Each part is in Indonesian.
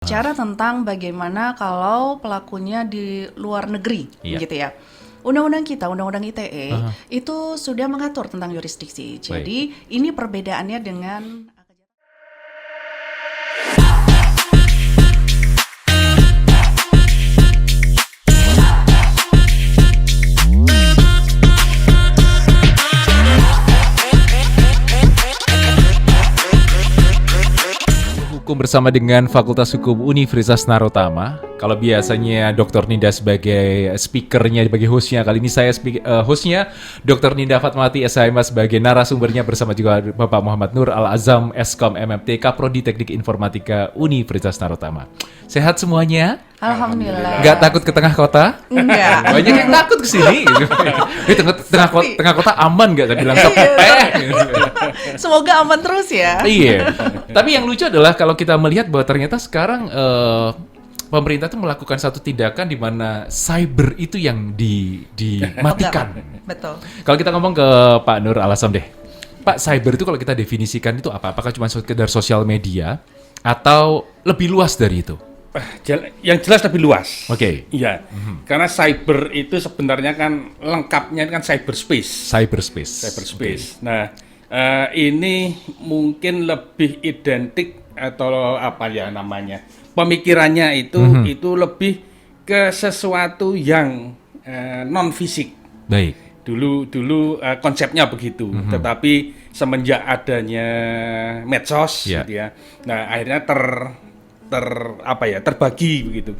Bicara tentang bagaimana kalau pelakunya di luar negeri, gitu ya. Undang-undang kita, Undang-Undang ITE, itu sudah mengatur tentang yurisdiksi. Jadi ini perbedaannya dengan Hukum bersama dengan Fakultas Hukum Universitas Narotama. Kalau biasanya Dr. Ninda sebagai speakernya, sebagai hostnya, kali ini saya hostnya Dr. Ninda Fatmawati SHM sebagai narasumbernya bersama juga Bapak Muhammad Nur Al-Azam Eskom MMT Kaprodi Teknik Informatika Universitas Narotama. Sehat semuanya? Alhamdulillah. Nggak takut ke tengah kota? Enggak. Banyak yang takut ke sini. Tengah kota aman nggak? Saya bilang sepeh. Semoga aman terus ya. Iya. Tapi yang lucu adalah kalau kita melihat bahwa ternyata sekarang pemerintah tuh melakukan satu tindakan di mana cyber itu yang dimatikan. Betul. Kalau kita ngomong ke Pak Nur Al-Azam deh. Pak, cyber itu kalau kita definisikan itu apa? Apakah cuma sekedar sosial media atau lebih luas dari itu? Yang jelas lebih luas. Oke. Iya. Karena cyber itu sebenarnya kan lengkapnya kan cyberspace. Cyberspace. Nah, ini mungkin lebih identik atau apa ya namanya? Pemikirannya itu lebih ke sesuatu yang non fisik. Baik. Dulu konsepnya begitu. Tetapi semenjak adanya medsos gitu ya. Nah, akhirnya terbagi begitu.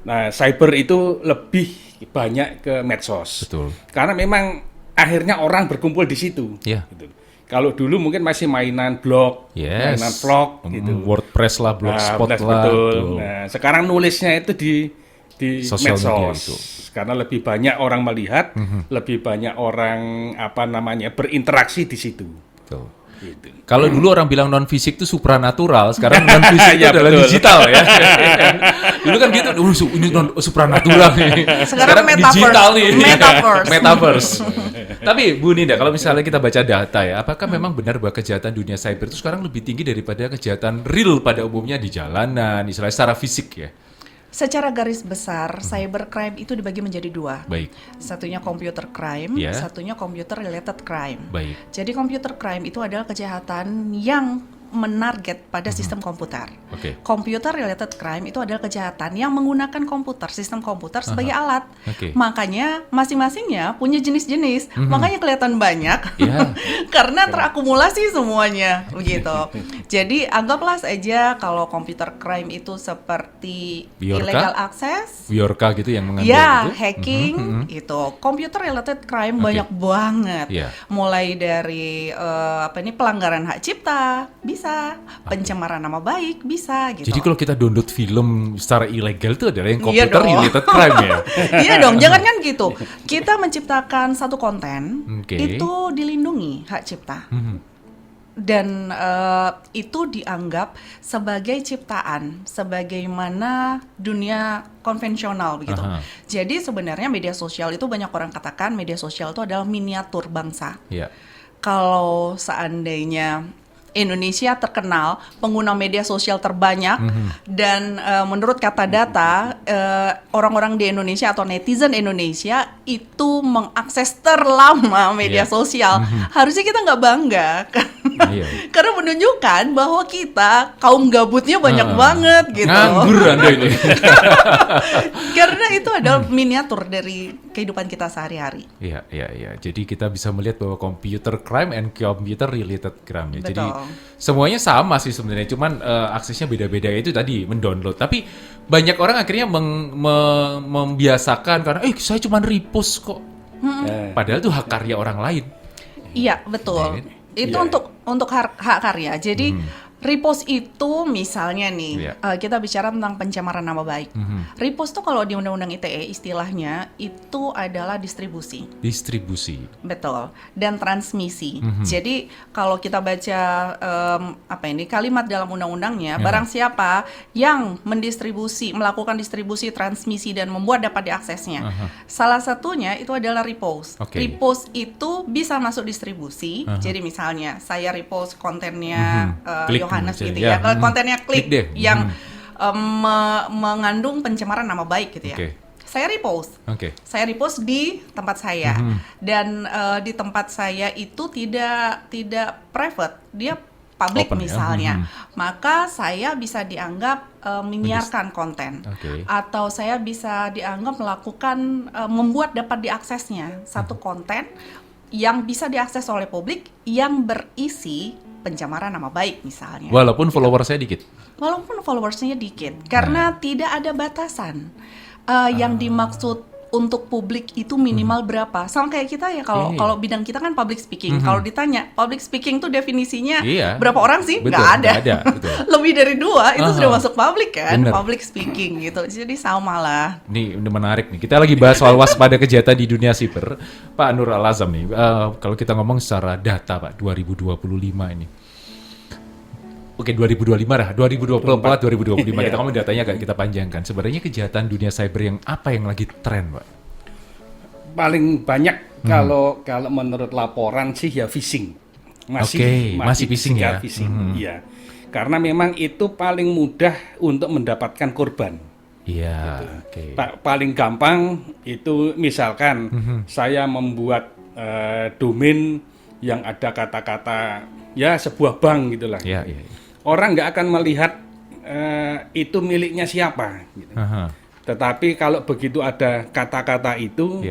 Nah, cyber itu lebih banyak ke medsos. Betul. Karena memang akhirnya orang berkumpul di situ. Iya. Gitu. Kalau dulu mungkin masih mainan blog, mainan vlog gitu. WordPress lah, Blogspot lah. Betul. Tuh. Nah, sekarang nulisnya itu di Sosial media medsos. itu. Karena lebih banyak orang melihat, lebih banyak orang berinteraksi di situ. Betul. Gitu. Kalau dulu orang bilang non fisik itu supranatural, sekarang non fisik itu Ya, adalah betul. digital ya. Dulu kan gitu, ini supranatural nih. Sekarang metaverse. Digital nih. Metaverse. Metaverse. Tapi Bu Ninda, kalau misalnya kita baca data ya, apakah memang benar bahwa kejahatan dunia cyber itu sekarang lebih tinggi daripada kejahatan real pada umumnya di jalanan, istilahnya secara fisik ya? Secara garis besar, cybercrime itu dibagi menjadi dua. Baik. Satunya computer crime, Ya. satunya computer related crime. Baik. Jadi computer crime itu adalah kejahatan yang menarget pada sistem komputer. Oke. Computer related crime itu adalah kejahatan yang menggunakan komputer, sistem komputer sebagai alat. Oke. Makanya masing-masingnya punya jenis-jenis. Makanya kelihatan banyak. Ya. Karena terakumulasi semuanya begitu. Jadi anggaplah saja kalau computer crime itu seperti Biorka? illegal access, Biorka gitu yang mengambil ya, itu? hacking itu. Computer related crime banyak banget. Iya. Mulai dari pelanggaran hak cipta bisa, pencemaran nama baik bisa gitu. Jadi kalau kita download film secara ilegal itu adalah yang Iya computer dong. related crime ya? Iya dong, jangan kan gitu. Kita menciptakan satu konten Oke. itu dilindungi hak cipta. Dan itu dianggap sebagai ciptaan, sebagaimana dunia konvensional begitu. Aha. Jadi sebenarnya media sosial itu banyak orang katakan media sosial itu adalah miniatur bangsa. Iya. Kalau seandainya Indonesia terkenal pengguna media sosial terbanyak dan menurut kata data orang-orang di Indonesia atau netizen Indonesia itu mengakses terlama media Iya. sosial. Harusnya kita nggak bangga Iya. karena menunjukkan bahwa kita kaum gabutnya banyak banget gitu. Nganggur Anda ini. Karena itu adalah miniatur dari kehidupan kita sehari-hari. Iya. Jadi kita bisa melihat bahwa computer crime and computer related crime ya. Jadi Betul. semuanya sama sih sebenarnya, cuman aksesnya beda-beda itu tadi mendownload. Tapi banyak orang akhirnya membiasakan karena saya cuman repost kok. Padahal itu hak karya orang lain. Iya, betul. Itu untuk hak karya. Jadi repost itu misalnya nih, kita bicara tentang pencemaran nama baik. Repost tuh kalau di Undang-Undang ITE istilahnya itu adalah distribusi. Distribusi. Betul. Dan transmisi. Jadi kalau kita baca kalimat dalam undang-undangnya, barang siapa yang melakukan distribusi, transmisi dan membuat dapat diaksesnya. Salah satunya itu adalah repost. Oke. Repost itu bisa masuk distribusi. Jadi misalnya saya repost kontennya Klik Yohanes dulu gitu aja. ya. Kalau kontennya klik Klik deh. yang mengandung pencemaran nama baik gitu ya. Oke. Saya repost. Oke. Saya repost di tempat saya dan di tempat saya itu tidak private, dia public Open, ya? misalnya, maka saya bisa dianggap menyiarkan konten, Oke. atau saya bisa dianggap melakukan membuat dapat diaksesnya satu konten yang bisa diakses oleh publik yang berisi pencemaran nama baik misalnya. Walaupun follower saya dikit. Walaupun followersnya dikit, karena tidak ada batasan. Yang dimaksud untuk publik itu minimal berapa? Sama kayak kita ya, kalau bidang kita kan public speaking. Kalau ditanya public speaking tuh definisinya berapa orang sih? Betul, nggak ada. betul. Lebih dari 2 itu sudah masuk public kan? Bener. Public speaking gitu. Jadi sama lah. Nih udah menarik nih. Kita lagi bahas soal waspada kejahatan di dunia siber. Pak Nur Al-Azam nih, kalau kita ngomong secara data Pak, 2025 ini. Oke, 2025 lah, 2024, 2025. Kita ngomong datanya agak kita panjangkan. Sebenarnya kejahatan dunia cyber yang apa yang lagi tren, Pak? Paling banyak kalau menurut laporan sih ya phishing. Masih phishing ya? Phishing, iya. Karena memang itu paling mudah untuk mendapatkan korban. Iya, Gitu. Paling gampang itu misalkan saya membuat domain yang ada kata-kata ya sebuah bank gitulah. Iya. Orang nggak akan melihat itu miliknya siapa. Gitu. Tetapi kalau begitu ada kata-kata itu,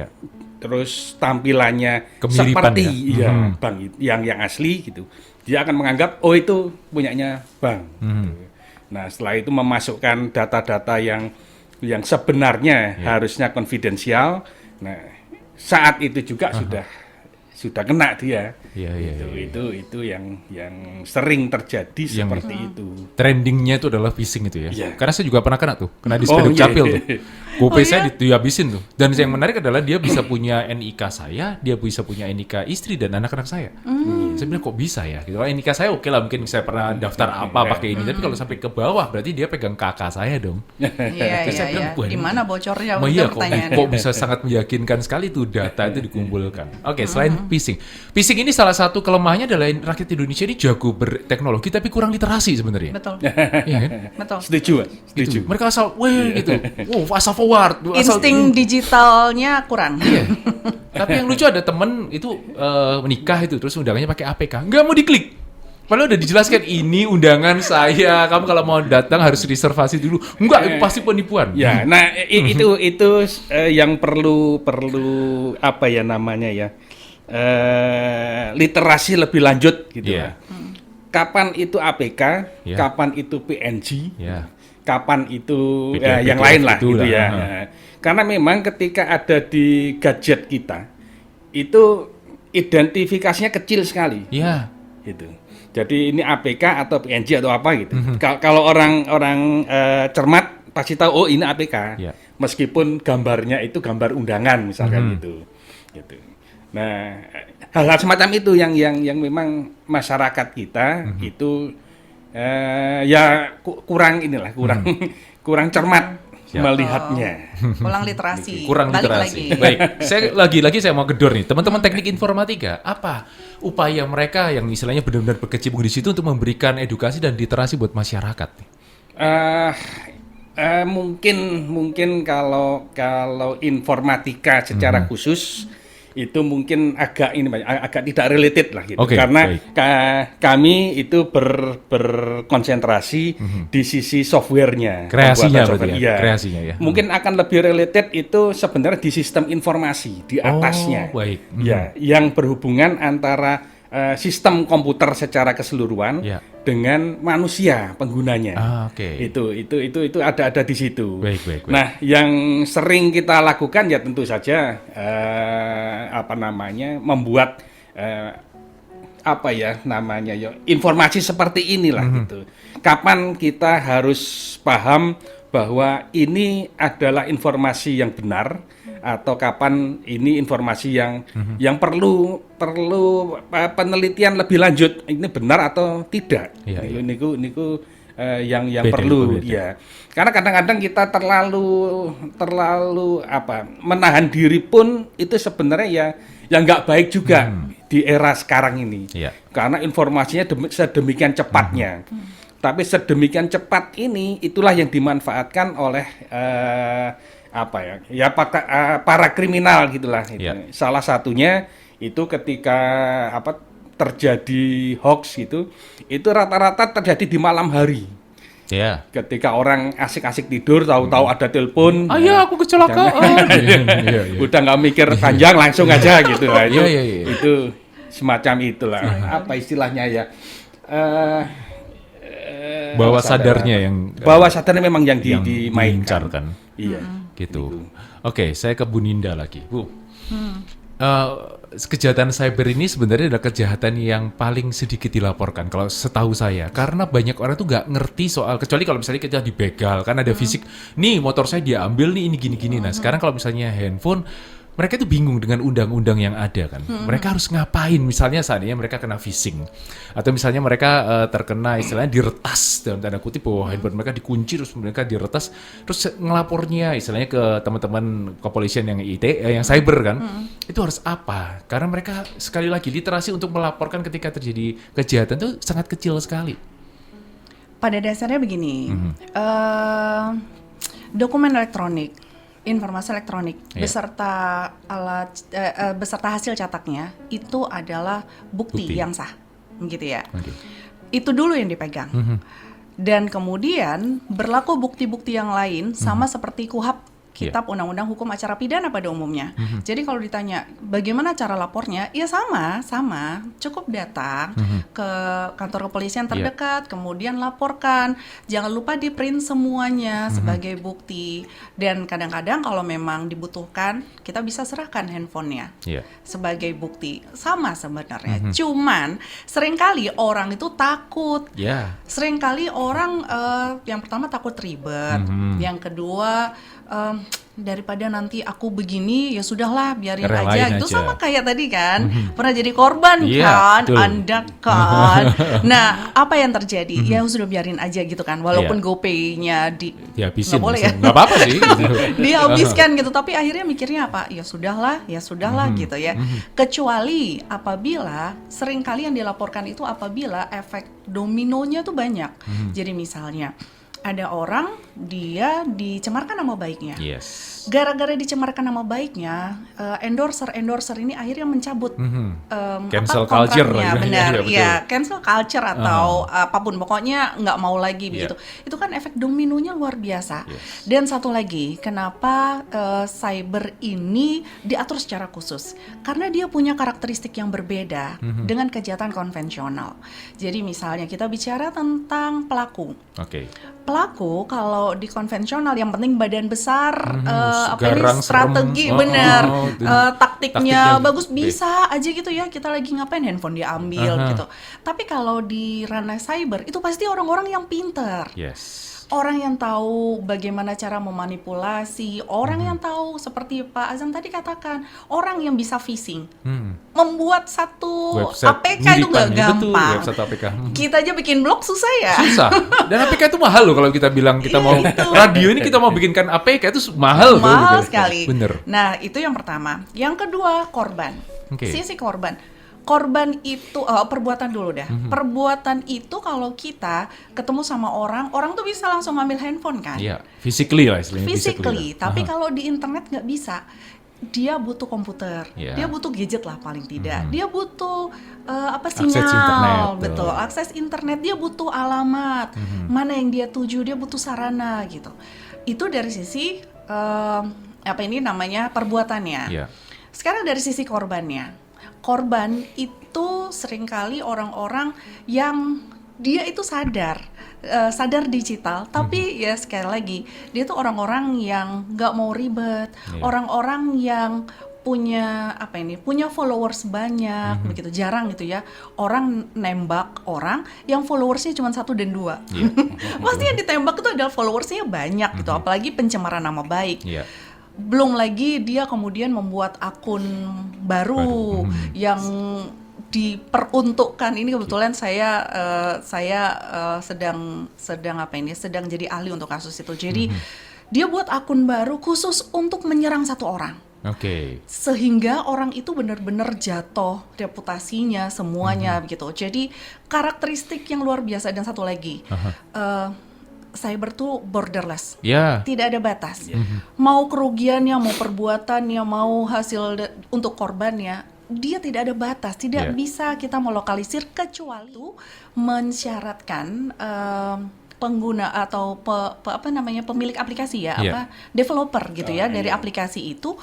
terus tampilannya Kemiripan, seperti ya? bank yang asli gitu, dia akan menganggap oh itu punyanya bank. Gitu. Nah setelah itu memasukkan data-data yang sebenarnya harusnya konfidensial. Nah saat itu juga sudah kena dia. Itu yang sering terjadi seperti itu. Trendingnya itu adalah phishing itu ya. Iya. Karena saya juga pernah kena tuh, kena di speduk capil tuh. GoPay saya dihabisin tuh. Dan yang menarik adalah dia bisa punya NIK saya, dia bisa punya NIK istri dan anak-anak saya. Saya bilang kok bisa ya? Gitu. NIK saya oke lah, mungkin saya pernah daftar apa pakai ini. Tapi kalau sampai ke bawah berarti dia pegang kakak saya dong. Iya. Di mana bocornya? Iya, kok bisa sangat meyakinkan sekali tuh data itu dikumpulkan. Oke, selain phishing. Phishing ini salah satu kelemahannya adalah rakyat Indonesia ini jago berteknologi tapi kurang literasi sebenarnya. Betul. Iya kan? Betul. Setuju. Gitu. Mereka asal gitu. Asal forward. Insting digitalnya kurang. Iya. Tapi yang lucu ada temen itu menikah itu terus undangannya pakai APK. Nggak mau diklik. Padahal udah dijelaskan ini undangan saya. Kamu kalau mau datang harus reservasi dulu. Enggak, itu pasti penipuan. Ya, nah itu yang perlu apa ya namanya ya? Literasi lebih lanjut gitu ya. Kapan itu APK, kapan itu PNG, kapan itu yang lain lah gitu ya. Karena memang ketika ada di gadget kita itu identifikasinya kecil sekali. Iya. Gitu. Jadi ini APK atau PNG atau apa gitu. Kalau orang cermat pasti tahu oh ini APK. Meskipun gambarnya itu gambar undangan misalkan gitu. Nah, hal-hal semacam itu yang memang masyarakat kita itu kurang cermat melihatnya. Kurang literasi. Kurang literasi. Baik, saya lagi-lagi saya mau gedor nih. Teman-teman teknik informatika, apa upaya mereka yang istilahnya benar-benar berkecimpung di situ untuk memberikan edukasi dan literasi buat masyarakat? Mungkin kalau informatika secara khusus itu mungkin agak tidak related lah gitu. Karena kami itu berkonsentrasi di sisi softwarenya, kreasinya berarti ya. Kreasinya ya. Mungkin akan lebih related itu sebenarnya di sistem informasi di atasnya. Ya, yang berhubungan antara sistem komputer secara keseluruhan dengan manusia penggunanya. Itu ada di situ. Baik. Nah, yang sering kita lakukan ya tentu saja membuat informasi seperti inilah gitu. Kapan kita harus paham bahwa ini adalah informasi yang benar atau kapan ini informasi yang perlu penelitian lebih lanjut, ini benar atau tidak. Niku yang perlu ya. Karena kadang-kadang kita terlalu menahan diri pun itu sebenarnya ya nggak baik juga di era sekarang ini. Karena informasinya sedemikian cepatnya. Tapi sedemikian cepat ini, itulah yang dimanfaatkan oleh para kriminal gitulah. Gitu. Ya. Salah satunya itu ketika terjadi hoax gitu, itu rata-rata terjadi di malam hari. Ya. Ketika orang asik-asik tidur, tahu-tahu ada telepon. Ayah, aku kecelakaan. Iya. Udah nggak mikir panjang, langsung aja gitu lah. Iya. Itu semacam itulah. Apa istilahnya ya? Bawah sadarnya bawah sadarnya memang yang dimainkan. kan. Iya. Gitu. Oke, saya ke Bu Ninda lagi. Bu. Kejahatan cyber ini sebenarnya adalah kejahatan yang paling sedikit dilaporkan kalau setahu saya, karena banyak orang tuh nggak ngerti soal, kecuali kalau misalnya kita dibegal kan ada fisik, nih motor saya diambil nih, ini gini-gini. Nah sekarang kalau misalnya handphone, mereka tuh bingung dengan undang-undang yang ada kan. Mereka harus ngapain? Misalnya seandainya mereka kena phishing, atau misalnya mereka terkena istilahnya diretas dalam tanda kutip, bahwa handphone mereka dikunci terus mereka diretas, terus ngelapornya istilahnya ke teman-teman kepolisian yang yang cyber kan. Itu harus apa? Karena mereka sekali lagi literasi untuk melaporkan ketika terjadi kejahatan itu sangat kecil sekali. Pada dasarnya begini, dokumen elektronik, informasi elektronik beserta beserta hasil cetaknya itu adalah bukti yang sah, gitu ya. Itu dulu yang dipegang. Dan kemudian berlaku bukti-bukti yang lain sama seperti KUHP, Kitab Undang-Undang Hukum Acara Pidana pada umumnya. Jadi kalau ditanya bagaimana cara lapornya, ya sama, cukup datang ke kantor kepolisian terdekat, kemudian laporkan. Jangan lupa di print semuanya sebagai bukti. Dan kadang-kadang kalau memang dibutuhkan, kita bisa serahkan handphonenya sebagai bukti. Sama sebenarnya. Cuman seringkali orang itu takut. Seringkali orang yang pertama takut ribet, yang kedua daripada nanti aku begini, ya sudahlah biarin aja. Itu sama kayak tadi kan, pernah jadi korban kan, Anda kan. Nah, apa yang terjadi? Ya sudah biarin aja gitu kan, walaupun GoPay-nya dihabisin, nggak boleh ya, nggak apa-apa sih. dihabiskan gitu, tapi akhirnya mikirnya apa? Ya sudahlah gitu ya. Kecuali apabila seringkali yang dilaporkan itu apabila efek dominonya tuh banyak. Jadi misalnya ada orang, dia dicemarkan nama baiknya. Gara-gara dicemarkan nama baiknya, endorser ini akhirnya mencabut cancel culture, benar, cancel culture atau apapun, pokoknya nggak mau lagi begitu. Itu kan efek dominonya luar biasa. Dan satu lagi, kenapa cyber ini diatur secara khusus? Karena dia punya karakteristik yang berbeda dengan kejahatan konvensional. Jadi misalnya kita bicara tentang pelaku. Pelaku kalau di konvensional yang penting badan besar, strategi bener, taktiknya bagus, bisa aja gitu ya, kita lagi ngapain handphone diambil gitu. Tapi kalau di ranah cyber itu pasti orang-orang yang pinter. Orang yang tahu bagaimana cara memanipulasi, orang yang tahu seperti Pak Azam tadi katakan, orang yang bisa phishing, membuat satu website APK itu nggak gampang. Kita aja bikin blog susah ya. Dan APK itu mahal loh kalau kita bilang kita mau radio ini kita mau bikinkan APK itu mahal sekali. Bener. Nah itu yang pertama. Yang kedua korban. Sisi korban. Korban itu perbuatan dulu dah. Perbuatan itu kalau kita ketemu sama orang tuh bisa langsung ngambil handphone kan? Physically lah istilahnya. Physically. Tapi kalau di internet nggak bisa. Dia butuh komputer, dia butuh gadget lah paling tidak. Dia butuh sinyal, akses internet. Dia butuh alamat, mana yang dia tuju, dia butuh sarana gitu. Itu dari sisi perbuatannya. Sekarang dari sisi korbannya. Korban itu seringkali orang-orang yang dia itu sadar digital, tapi ya sekali lagi dia tuh orang-orang yang nggak mau ribet, orang-orang yang punya followers banyak, begitu jarang gitu ya orang nembak orang yang followersnya cuma 1 dan 2. Pasti yang ditembak itu adalah followersnya banyak gitu, apalagi pencemaran nama baik. Belum lagi dia kemudian membuat akun baru yang diperuntukkan. Ini kebetulan saya sedang jadi ahli untuk kasus itu. Jadi dia buat akun baru khusus untuk menyerang satu orang. Oke. Sehingga orang itu benar-benar jatuh reputasinya semuanya begitu. Jadi karakteristik yang luar biasa. Dan satu lagi, cyber tuh borderless, Ya. tidak ada batas. Mau kerugiannya, mau perbuatannya, mau hasil untuk korbannya, dia tidak ada batas, tidak bisa kita melokalisir kecuali itu mensyaratkan pengguna atau pemilik aplikasi developer gitu dari aplikasi itu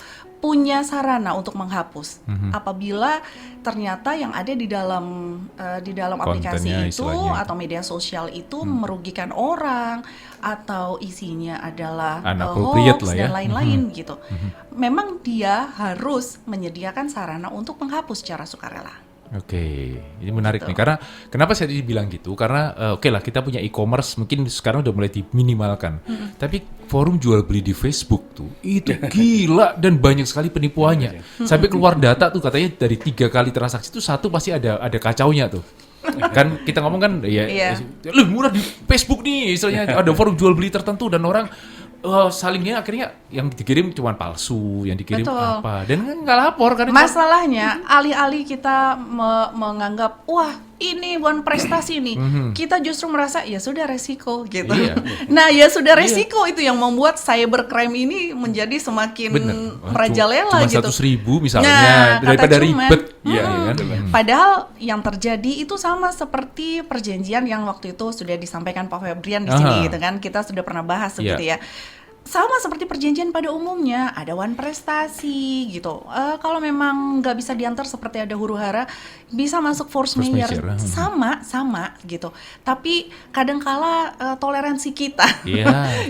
punya sarana untuk menghapus. Apabila ternyata yang ada di dalam aplikasi Kontennya itu istilahnya. atau media sosial itu merugikan orang atau isinya adalah Inappropriate hoax lah ya. dan lain-lain gitu. Memang dia harus menyediakan sarana untuk menghapus secara sukarela. Oke, ini menarik Gitu. nih karena kenapa saya bilang gitu? Karena oke lah kita punya e-commerce mungkin sekarang udah mulai diminimalkan. Tapi forum jual beli di Facebook tuh itu gila dan banyak sekali penipuannya. Sampai keluar data tuh katanya dari 3 kali transaksi itu 1 pasti ada kacaunya tuh. Kan kita ngomong kan lu murah di Facebook nih, istilahnya ada forum jual beli tertentu dan orang salingnya akhirnya yang dikirim cuma palsu, yang dikirim Betul. apa dan nggak lapor kan. Masalahnya alih-alih kita menganggap wah ini bukan prestasi nih, kita justru merasa ya sudah resiko gitu. Iya. Nah ya sudah resiko itu yang membuat cybercrime ini menjadi semakin merajalela Cuma gitu. 100.000 misalnya Nah, kata daripada cuman, ribet, ya kan. Padahal yang terjadi itu sama seperti perjanjian yang waktu itu sudah disampaikan Pak Febrian di sini gitu kan, kita sudah pernah bahas gitu ya. Sama seperti perjanjian pada umumnya, ada wan prestasi gitu. Kalau memang nggak bisa diantar seperti ada huru-hara, bisa masuk force majeure, sama gitu. Tapi kadangkala toleransi kita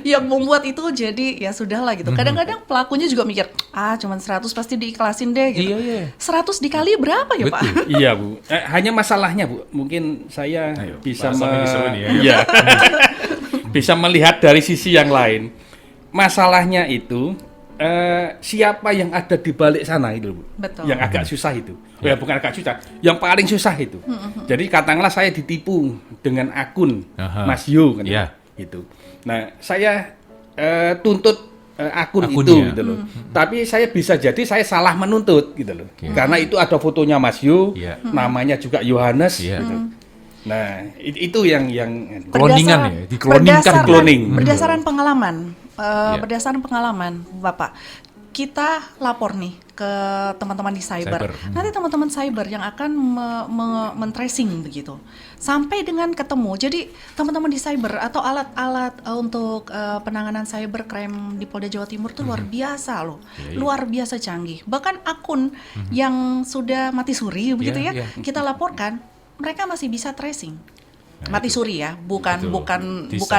yang membuat itu jadi ya sudahlah gitu. Kadang-kadang pelakunya juga mikir, cuma 100 pasti diikhlasin deh gitu. 100 dikali berapa ya Pak? Iya Bu, hanya masalahnya Bu, mungkin saya bisa bisa melihat dari sisi yang lain. Masalahnya itu siapa yang ada di balik sana itu Bu. Betul. Yang agak susah itu. Ya bukan agak susah, yang paling susah itu. Jadi katakanlah saya ditipu dengan akun Mas Yo kan gitu. Nah, saya tuntut akun itu gitu loh. Tapi saya bisa jadi saya salah menuntut gitu loh. Karena itu ada fotonya Mas Yo, namanya juga Yohanes gitu. Nah, itu yang Cloningan ya, dikloningkan berdasarkan pengalaman. Berdasarkan pengalaman, Bapak, kita lapor nih ke teman-teman di cyber. Nanti teman-teman cyber yang akan men-tracing begitu sampai dengan ketemu. Jadi teman-teman di cyber atau alat-alat untuk penanganan cybercrime di Polda Jawa Timur itu luar biasa loh, luar biasa canggih. Bahkan akun yang sudah mati suri begitu kita laporkan, mereka masih bisa tracing. Mati suri ya, bukan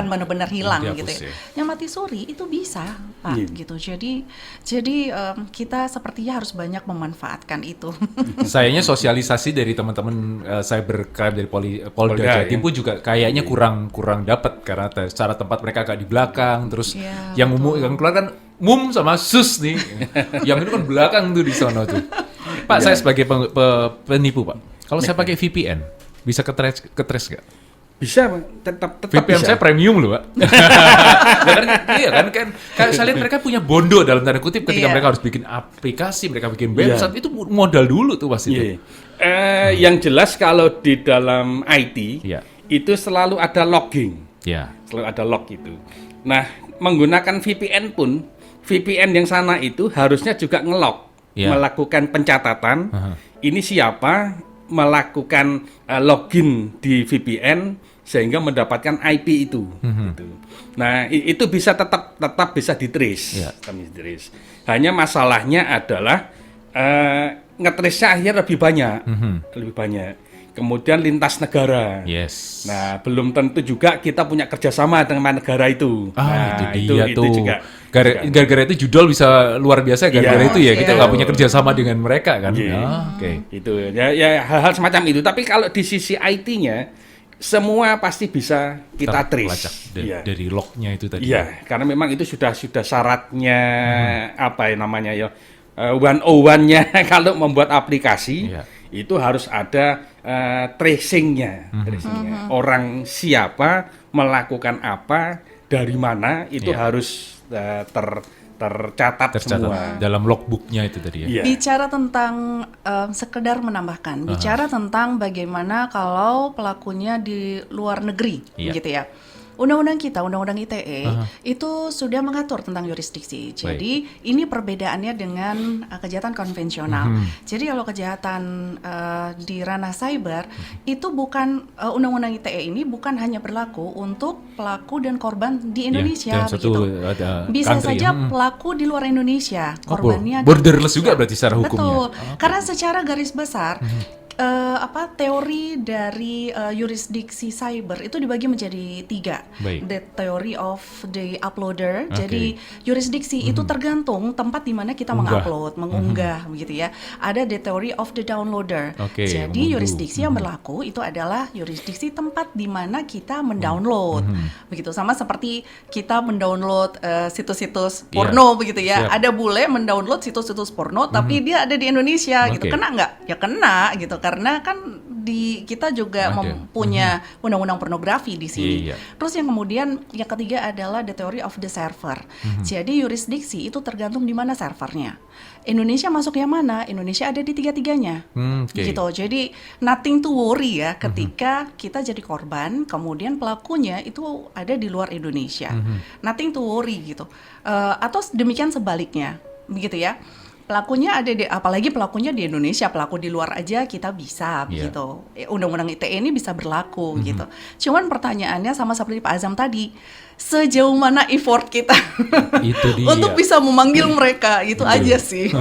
benar-benar hilang gitu ya. Yang mati suri itu bisa, Pak, gitu. Jadi kita sepertinya harus banyak memanfaatkan itu. Sayangnya sosialisasi dari teman-teman cybercrime dari Polda Jawa Timur juga kayaknya kurang dapat karena secara tempat mereka agak di belakang, terus yang keluar kan sama sus nih. Yang itu kan belakang tuh di sono tuh. Pak, saya sebagai penipu, Pak. Kalau saya pakai VPN, bisa ke-trace nggak? Bisa, tetap VPN bisa. saya premium loh, Pak. Kan saya lihat mereka punya bondo dalam tanda kutip ketika mereka harus bikin aplikasi, mereka bikin website, itu modal dulu tuh pasti. Yang jelas kalau di dalam IT itu selalu ada logging. Selalu ada log itu. Nah, menggunakan VPN pun, VPN yang sana itu harusnya juga ngelog, melakukan pencatatan. Ini siapa melakukan login di VPN sehingga mendapatkan IP itu. Gitu. Nah, itu bisa tetap bisa di-trace. Hanya masalahnya adalah nge-trace-nya akhirnya lebih banyak. Kemudian lintas negara. Nah, belum tentu juga kita punya kerjasama dengan negara itu. Itu juga. Gara-gara itu judul bisa luar biasa gara-gara itu ya. Kita nggak punya kerjasama dengan mereka kan. Itu ya hal-hal semacam itu. Tapi kalau di sisi IT-nya semua pasti bisa kita trace dari lognya itu tadi. Iya, karena memang itu sudah syaratnya apa ya namanya ya 101-nya kalau membuat aplikasi. Itu harus ada tracingnya. Orang siapa melakukan apa dari mana itu harus tercatat semua dalam logbooknya itu tadi ya. Iya. Bicara tentang sekedar menambahkan, bicara tentang bagaimana kalau pelakunya di luar negeri, gitu ya. Undang-undang kita, Undang-Undang ITE itu sudah mengatur tentang yurisdiksi. Jadi ini perbedaannya dengan kejahatan konvensional. Jadi kalau kejahatan di ranah cyber itu bukan Undang-Undang ITE ini bukan hanya berlaku untuk pelaku dan korban di Indonesia, begitu. Bisa saja pelaku di luar Indonesia, korbannya borderless juga berarti secara hukumnya. Betul, karena secara garis besar teori dari yurisdiksi cyber itu dibagi menjadi 3. The theory of the uploader. Jadi yurisdiksi itu tergantung tempat di mana kita mengupload, mengunggah, begitu ya. Ada the theory of the downloader. Jadi yurisdiksi yang berlaku itu adalah yurisdiksi tempat di mana kita mendownload. Begitu, sama seperti kita mendownload situs-situs porno, begitu ya. Ada bule mendownload situs-situs porno tapi dia ada di Indonesia, gitu. Kena nggak? Ya kena, gitu. Karena kan kita juga mempunyai undang-undang pornografi di sini. Terus yang kemudian yang ketiga adalah the theory of the server. Jadi yurisdiksi itu tergantung di mana servernya. Indonesia masuk yang mana? Indonesia ada di tiga-tiganya. Gitu. Jadi nothing to worry ya ketika kita jadi korban, kemudian pelakunya itu ada di luar Indonesia. Nothing to worry gitu. Atau demikian sebaliknya, begitu ya. Pelakunya ada apalagi pelakunya di Indonesia, pelaku di luar aja kita bisa gitu. Undang-undang ITE ini bisa berlaku gitu. Cuman pertanyaannya sama seperti Pak Azam tadi, sejauh mana effort kita itu dia. untuk bisa memanggil mereka, itu aja sih.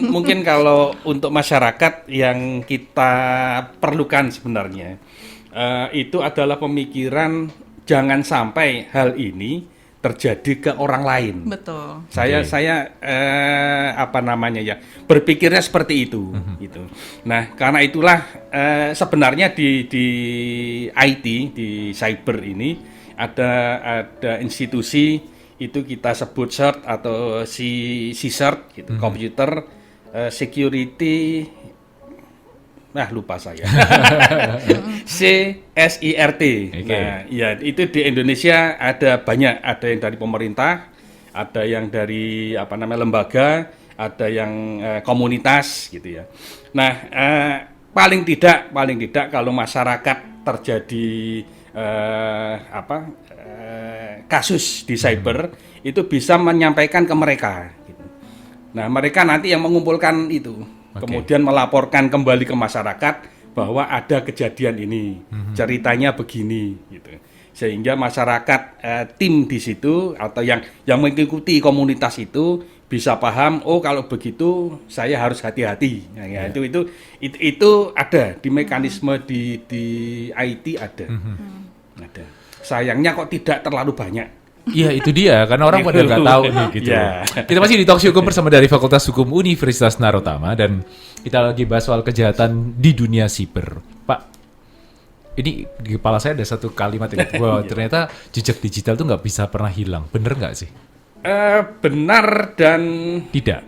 Mungkin kalau untuk masyarakat yang kita perlukan sebenarnya itu adalah pemikiran jangan sampai hal ini terjadi ke orang lain. Betul. Saya berpikirnya seperti itu gitu. Nah, karena itulah sebenarnya di IT, di cyber ini ada institusi itu kita sebut CERT atau CSIRT gitu, Computer Security lupa saya. CSIRT. Nah, ya itu di Indonesia ada banyak, ada yang dari pemerintah, ada yang dari lembaga, ada yang komunitas gitu ya. Nah, paling tidak kalau masyarakat terjadi kasus di cyber itu bisa menyampaikan ke mereka gitu. Nah, mereka nanti yang mengumpulkan itu. Kemudian melaporkan kembali ke masyarakat bahwa ada kejadian ini, ceritanya begini, gitu. Sehingga masyarakat tim di situ atau yang mengikuti komunitas itu bisa paham, oh kalau begitu saya harus hati-hati. Nah, itu ada di mekanisme di IT ada. Ada. Sayangnya kok tidak terlalu banyak. Iya itu dia, karena orang pada nggak tahu nih gitu. Kita masih di Talk Show Hukum bersama dari Fakultas Hukum Universitas Narotama dan kita lagi bahas soal kejahatan di dunia siber. Pak, ini di kepala saya ada satu kalimat ini, bahwa ternyata jejak digital tuh nggak bisa pernah hilang. Bener nggak sih? Benar dan tidak.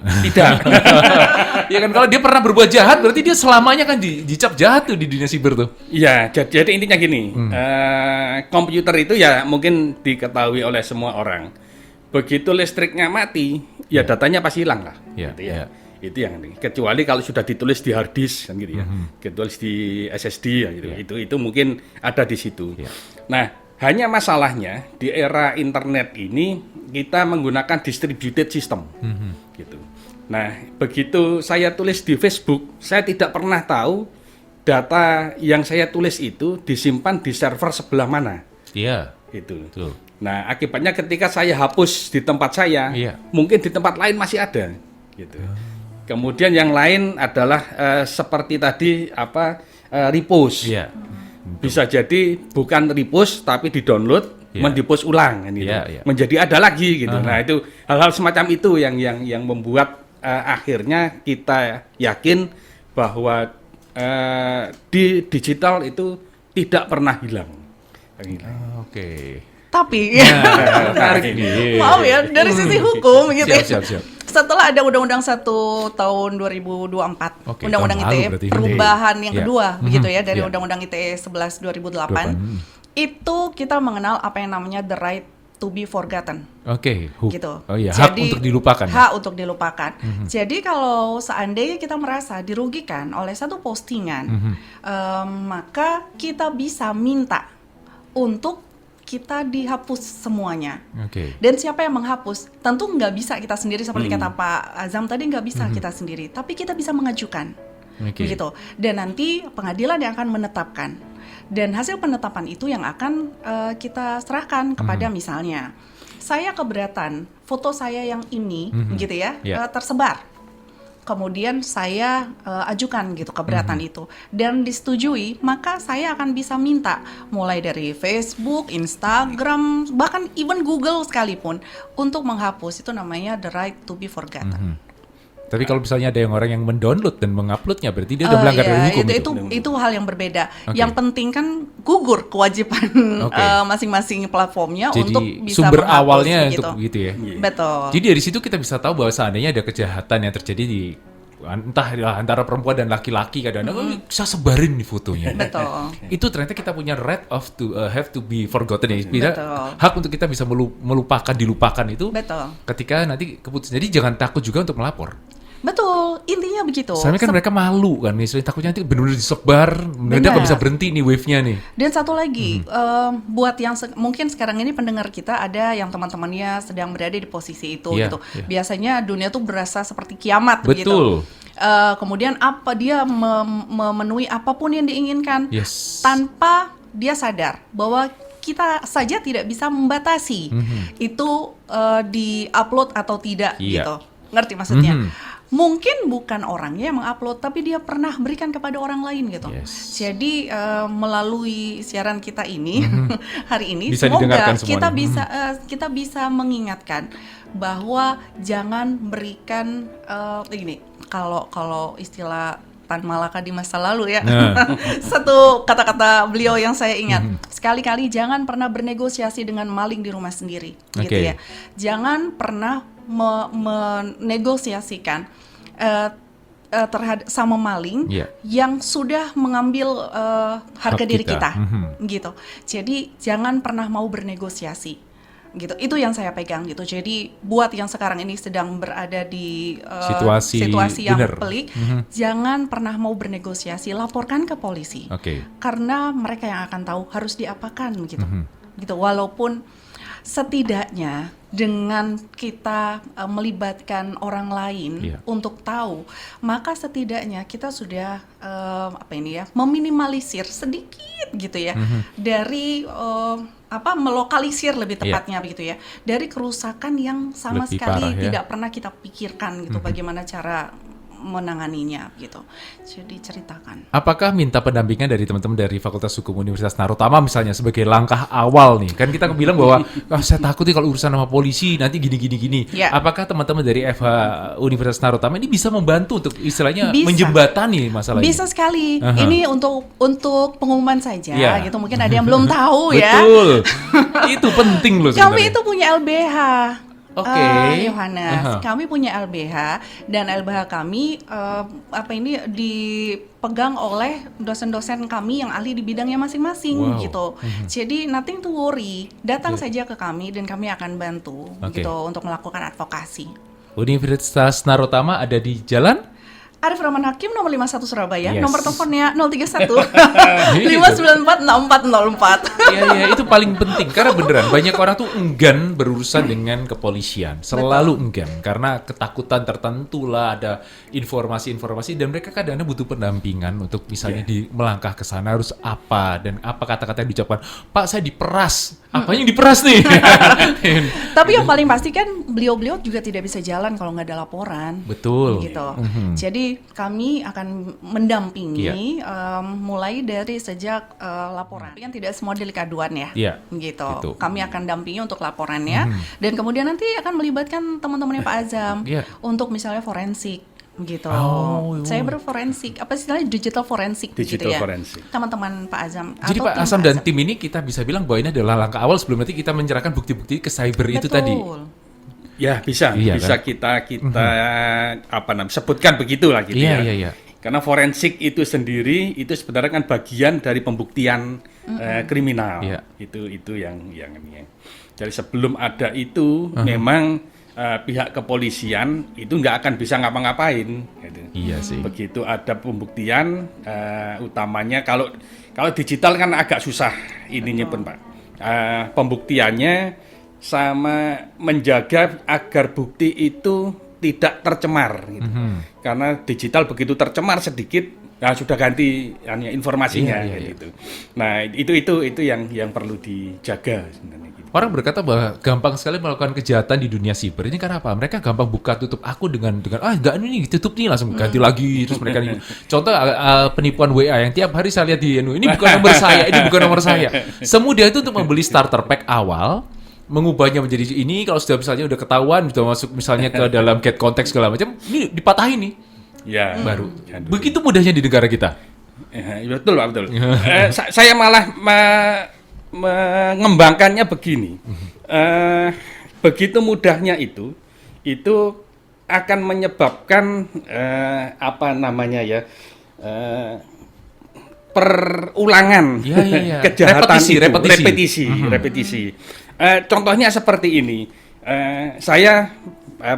Ya kan kalau dia pernah berbuat jahat berarti dia selamanya kan dicap jahat tuh di dunia siber tuh. Iya, jadi intinya gini, komputer itu ya mungkin diketahui oleh semua orang. Begitu listriknya mati, ya datanya pasti hilang lah. Gitu ya. Itu yang ini. Kecuali kalau sudah ditulis di hard disk kan gitu ya, ditulis di SSD ya gitu. Itu mungkin ada di situ. Nah. Hanya masalahnya di era internet ini kita menggunakan distributed system, gitu. Nah, begitu saya tulis di Facebook, saya tidak pernah tahu data yang saya tulis itu disimpan di server sebelah mana. Iya. Itu. Betul. Nah, akibatnya ketika saya hapus di tempat saya, mungkin di tempat lain masih ada, gitu. Kemudian yang lain adalah seperti tadi repost. Iya. Bisa jadi bukan repost tapi di-download, mendipost ulang kan gitu. Menjadi ada lagi gitu. Nah, itu hal-hal semacam itu yang membuat akhirnya kita yakin bahwa di digital itu tidak pernah hilang. Oke. Tapi maaf ya, dari sisi hukum gitu ya. Setelah ada Undang-Undang 1 tahun 2024, Undang-Undang ITE perubahan yang kedua begitu ya dari Undang-Undang ITE 11 2008, itu kita mengenal apa yang namanya the right to be forgotten. Oke, Gitu. Oh iya, hak untuk dilupakan. Hak untuk dilupakan. Jadi kalau seandainya kita merasa dirugikan oleh satu postingan, maka kita bisa minta untuk kita dihapus semuanya. Oke. Dan siapa yang menghapus? Tentu nggak bisa kita sendiri seperti kata Pak Azam tadi, nggak bisa kita sendiri. Tapi kita bisa mengajukan, Oke. begitu. Dan nanti pengadilan yang akan menetapkan. Dan hasil penetapan itu yang akan kita serahkan kepada misalnya, saya keberatan foto saya yang ini, gitu ya, tersebar. Kemudian saya ajukan gitu keberatan itu dan disetujui, maka saya akan bisa minta mulai dari Facebook, Instagram, bahkan even Google sekalipun untuk menghapus. Itu namanya the right to be forgotten. Tapi kalau misalnya ada orang yang mendownload dan menguploadnya, berarti dia udah melanggar dari hukum itu hal yang berbeda. Oke. Yang penting kan gugur kewajiban masing-masing platformnya Jadi untuk bisa sumber menghapus, awalnya gitu. untuk gitu ya. Betul. Jadi dari situ kita bisa tahu bahwa seandainya ada kejahatan yang terjadi di entah antara perempuan dan laki-laki, kadang-kadang bisa sebarin nih fotonya. Betul. Itu ternyata kita punya right of to have to be forgotten ya. Betul. Hak untuk kita bisa melupakan, dilupakan itu. Betul. Ketika nanti keputusan. Jadi jangan takut juga untuk melapor. Betul, intinya begitu. Soalnya kan mereka malu kan, misalnya takutnya nanti benar-benar disebar, mendadak nggak bisa berhenti nih wave-nya nih. Dan satu lagi, buat yang mungkin sekarang ini pendengar kita ada yang teman-temannya sedang berada di posisi itu Iya, gitu. iya. Biasanya dunia tuh berasa seperti kiamat Betul. gitu. Kemudian apa dia memenuhi apapun yang diinginkan Yes. tanpa dia sadar bahwa kita saja tidak bisa membatasi itu di-upload atau tidak Iya. gitu. Ngerti maksudnya? Mungkin bukan orangnya yang mengupload, tapi dia pernah berikan kepada orang lain gitu. Yes. Jadi melalui siaran kita ini hari ini, Bisa semoga didengarkan kita semuanya. kita bisa mengingatkan bahwa jangan berikan ini kalau istilah Tan Malaka di masa lalu ya. Satu kata-kata beliau yang saya ingat, sekali-kali jangan pernah bernegosiasi dengan maling di rumah sendiri, gitu Oke. ya. Jangan pernah menegosiasikan terhadap sama maling yang sudah mengambil harga Hak diri kita. kita, gitu. Jadi jangan pernah mau bernegosiasi, gitu. Itu yang saya pegang gitu. Jadi buat yang sekarang ini sedang berada di situasi yang bener. pelik, jangan pernah mau bernegosiasi, laporkan ke polisi, Oke. karena mereka yang akan tahu harus diapakan, gitu. Gitu. Walaupun setidaknya dengan kita melibatkan orang lain untuk tahu, maka setidaknya kita sudah meminimalisir sedikit gitu ya dari melokalisir lebih tepatnya begitu ya, dari kerusakan yang sama Lebih sekali parah, ya. tidak pernah kita pikirkan gitu, bagaimana cara menanganinya gitu. Jadi ceritakan. Apakah minta pendampingan dari teman-teman dari Fakultas Hukum Universitas Narotama misalnya sebagai langkah awal nih? Kan kita bilang bahwa saya takut nih kalau urusan sama polisi nanti gini. Ya. Apakah teman-teman dari FH Universitas Narotama ini bisa membantu untuk istilahnya Bisa. menjembatani masalah Bisa ini? sekali. Aha. Ini untuk pengumuman saja Ya. gitu. Mungkin ada yang belum tahu ya. Betul. Itu penting loh sebenarnya. Kami itu punya LBH. Oke. Yohanes, kami punya LBH dan LBH kami dipegang oleh dosen-dosen kami yang ahli di bidangnya masing-masing gitu. Jadi nothing to worry, datang saja ke kami dan kami akan bantu gitu untuk melakukan advokasi. Universitas Narotama ada di Jalan Arif Rahman Hakim nomor 51 Surabaya, Yes. nomor teleponnya 031 594 6404. Iya, itu paling penting karena beneran banyak orang tuh enggan berurusan dengan kepolisian, selalu enggan karena ketakutan tertentu lah, ada informasi-informasi dan mereka kadang-kadang butuh pendampingan untuk misalnya di melangkah ke sana harus apa dan apa kata-kata yang diucapkan. Pak, saya diperas. Apa yang diperas nih? Tapi yang paling pasti kan beliau-beliau juga tidak bisa jalan kalau nggak ada laporan. Betul. Gitu. Jadi kami akan mendampingi mulai dari sejak laporan. Tapi kan tidak semua delik aduan ya. Iya. Gitu. Kami akan dampingi untuk laporannya dan kemudian nanti akan melibatkan teman-temannya Pak Azam untuk misalnya forensik. Gitu. Saya berforensik, apa istilahnya digital forensik gitu ya. Teman-teman Pak Azam. Jadi Pak Azam dan tim ini kita bisa bilang bahwa ini adalah langkah awal sebelum nanti kita menyerahkan bukti-bukti ke cyber itu tadi. Ya bisa kan? kita sebutkan begitulah gitu ya. Iya. Karena forensik itu sendiri itu sebenarnya kan bagian dari pembuktian kriminal. Iya. Itu yang ini. Jadi sebelum ada itu memang pihak kepolisian itu nggak akan bisa ngapa-ngapain. Gitu. Iya sih. Begitu ada pembuktian, utamanya kalau digital kan agak susah ininya pun Pak. Pembuktiannya sama menjaga agar bukti itu tidak tercemar. Gitu. Karena digital begitu tercemar sedikit, sudah ganti informasinya. Iya. Gitu. Nah itu yang perlu dijaga sebenarnya. Orang berkata bahwa gampang sekali melakukan kejahatan di dunia siber. Ini karena apa? Mereka gampang buka tutup akun dengan enggak ini ditutup nih langsung ganti lagi terus mereka contoh penipuan WA yang tiap hari saya lihat di ini bukan nomor saya, ini bukan nomor saya. Semudah itu untuk membeli starter pack awal, mengubahnya menjadi ini kalau sudah misalnya udah ketahuan sudah masuk misalnya ke dalam get konteks segala macam, ini dipatahin nih. Ya, baru. Begitu mudahnya di negara kita. Ya, betul Pak, betul. Saya malah mengembangkannya begini, begitu mudahnya itu akan menyebabkan perulangan kejahatan repetisi. Contohnya seperti ini, saya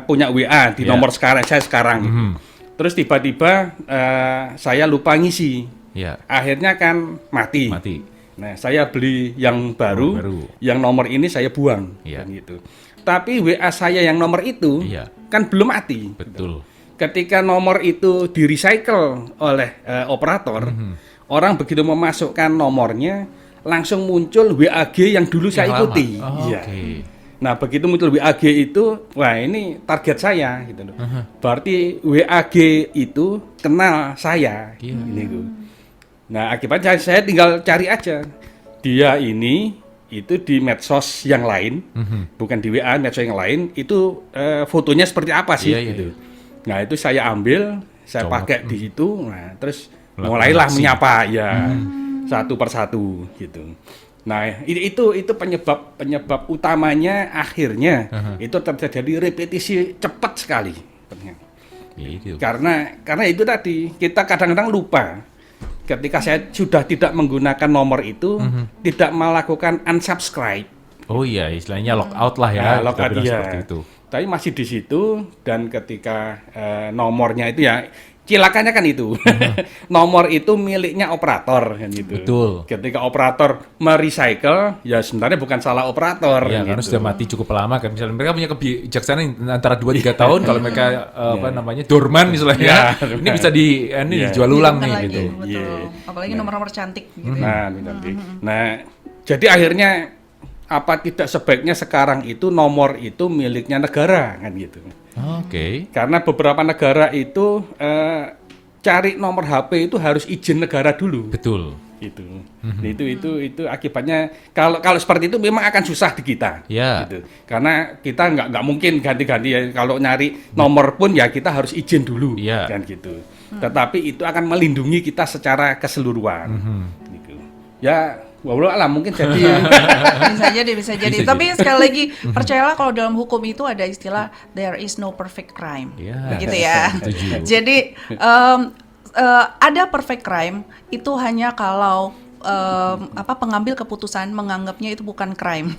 punya WA di nomor saya sekarang, terus tiba-tiba saya lupa ngisi, akhirnya kan mati. Nah, saya beli yang baru, yang nomor ini saya buang, kan gitu. Tapi WA saya yang nomor itu kan belum mati. Betul. Ketika nomor itu di-recycle oleh operator, orang begitu memasukkan nomornya, langsung muncul WAG yang dulu saya ikuti. Okay. Nah, begitu muncul WAG itu, wah ini target saya, gitu loh. Berarti WAG itu kenal saya, ini gitu. Nah, akibatnya saya tinggal cari aja. Dia ini itu di medsos yang lain, bukan di WA, medsos yang lain, itu fotonya seperti apa sih gitu. Nah, itu saya ambil, saya pakai di situ. Nah, terus mulailah menyapa satu persatu gitu. Nah, itu penyebab utamanya akhirnya itu terjadi repetisi cepat sekali. Karena itu tadi kita kadang-kadang lupa. Ketika saya sudah tidak menggunakan nomor itu, tidak melakukan unsubscribe. Oh iya, istilahnya logout lah ya. Logout seperti itu. Tapi masih di situ, dan ketika nomornya itu ya, cilakannya kan itu. Nomor itu miliknya operator kan gitu. Betul. Ketika operator merecycle, ya sebenarnya bukan salah operator. Ya, gitu. karena sudah mati cukup lama kan. Misalnya mereka punya kebijaksanaan antara 2-3 tahun kalau mereka dorman misalnya. Ini bisa dijual ulang nih lagi, gitu. Betul. Apalagi nomor-nomor cantik gitu. Nah, jadi akhirnya tidak sebaiknya sekarang itu nomor itu miliknya negara kan gitu. Oke. Karena beberapa negara itu cari nomor HP itu harus izin negara dulu. Betul. Itu akibatnya kalau seperti itu memang akan susah di kita. Gitu. Karena kita nggak mungkin ganti-ganti ya. Kalau nyari nomor pun ya kita harus izin dulu kan gitu. Tetapi itu akan melindungi kita secara keseluruhan. Gitu. Ya, wallah mungkin jadi bisa jadi. Tapi sekali lagi percayalah kalau dalam hukum itu ada istilah there is no perfect crime, begitu ya. Jadi ada perfect crime itu hanya kalau pengambil keputusan menganggapnya itu bukan crime.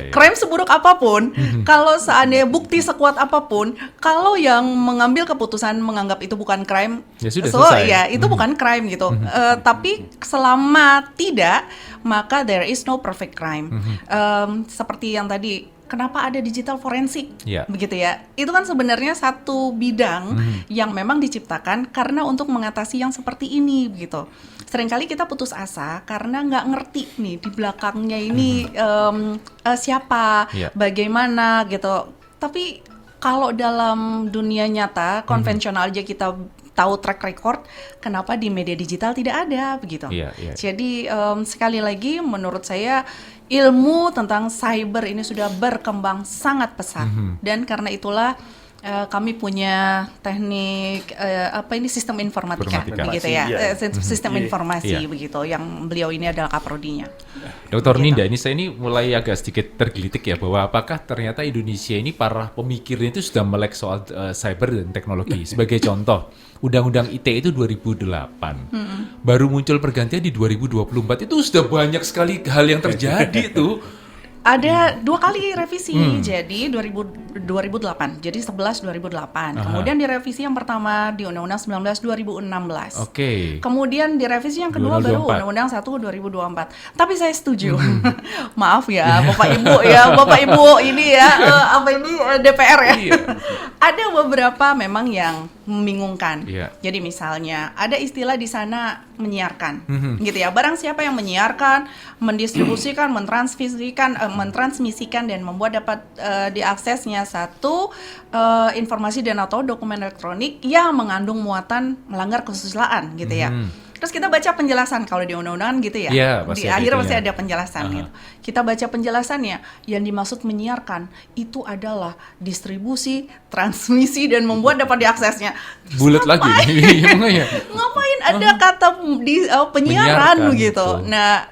Crime seburuk apapun, kalau seandainya bukti sekuat apapun, kalau yang mengambil keputusan menganggap itu bukan crime, ya sudah selesai. Itu bukan crime gitu. Tapi selama tidak, maka there is no perfect crime. Seperti yang tadi, kenapa ada digital forensik, begitu ya? Itu kan sebenarnya satu bidang yang memang diciptakan karena untuk mengatasi yang seperti ini, begitu. Seringkali kita putus asa karena nggak ngerti nih di belakangnya ini siapa, bagaimana gitu. Tapi kalau dalam dunia nyata konvensional aja kita tahu track record, kenapa di media digital tidak ada begitu? Jadi sekali lagi menurut saya ilmu tentang cyber ini sudah berkembang sangat pesat dan karena itulah kami punya teknik sistem informatika begitu ya, sistem informasi begitu yang beliau ini adalah kaprodinya. Dr. Ninda, saya ini mulai agak sedikit tergelitik ya bahwa apakah ternyata Indonesia ini para pemikirnya itu sudah melek soal cyber dan teknologi. Sebagai contoh, Undang-Undang ITE itu 2008, baru muncul pergantian di 2024, itu sudah banyak sekali hal yang terjadi tuh. Ada 2 kali revisi, jadi 2008, jadi 11 2008. Kemudian direvisi yang pertama di Undang-Undang 19 2016. Oke. Kemudian direvisi yang kedua 2024. baru Undang-Undang 1 2024. Tapi saya setuju. Maaf ya, Bapak Ibu ini ya, DPR ya. Iya. Ada beberapa memang yang membingungkan. Iya. Jadi misalnya ada istilah di sana menyiarkan, gitu ya. Barang siapa yang menyiarkan, mendistribusikan, mentransmisikan dan membuat dapat diaksesnya satu informasi dan atau dokumen elektronik yang mengandung muatan melanggar kesusilaan, gitu ya. Terus kita baca penjelasan kalau di undang-undangan gitu ya. Iya, Di pasti akhir ada pasti itunya. ada penjelasan gitu. Kita baca penjelasannya, yang dimaksud menyiarkan itu adalah distribusi, transmisi dan membuat dapat diaksesnya. Terus Bulat lagi. Iya, makanya. ngapain ada kata penyiaran Menyiarkan, gitu. betul. Nah,